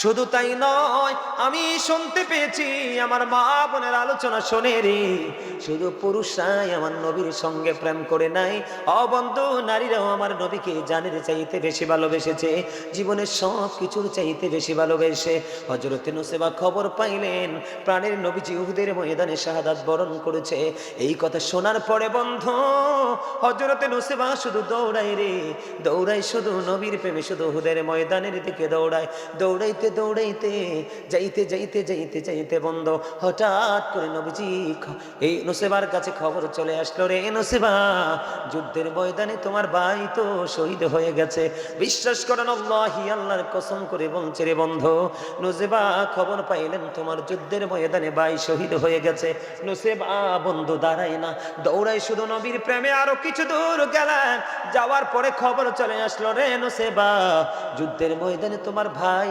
শুধু তাই নয়, আমি শুনতে পেয়েছি, আমার মা বোনের আলোচনা শোনে রে, শুধু পুরুষরাই আমার নবীর সঙ্গে প্রেম করে নাই, অবন্ধু নারীরাও আমার নবীকে জানের চাইতে বেশি ভালোবেসেছে, জীবনের সব কিছুর চাইতে বেশি ভালোবেসে। হযরতে নুসেবা খবর পাইলেন প্রাণের নবীজি উহুদের ময়দানে শাহাদাত বরণ করেছে। এই কথা শোনার পরে বন্ধু, হযরতে নুসেবা শুধু দৌড়ায় রে, দৌড়ায় শুধু নবীর প্রেমে, শুধু উহুদের ময়দানের দিকে দৌড়ায়। দৌড়াইতে দৌড়াইতে যাইতে যাইতে যাইতে যাইতে বন্ধু, হঠাৎ করে নবীজি এই নুসেবার কাছে খবর চলে আসলো, রে নুসেবা, যুদ্ধের ময়দানে তোমার ভাই তো শহীদ হয়ে গেছে। বিশ্বাস করেন, আল্লাহি, আল্লাহর কসম করে বলছে রে বন্ধু, নুসেবা খবর পাইলেন তোমার যুদ্ধের ময়দানে ভাই শহীদ হয়ে গেছে। নুসেবা বন্ধু দাঁড়ায় না, দৌড়ায় শুধু নবীর প্রেমে। আরো কিছু দূর গেলেন, যাওয়ার পরে খবর চলে আসলো, রে নুসেবা, যুদ্ধের ময়দানে তোমার ভাই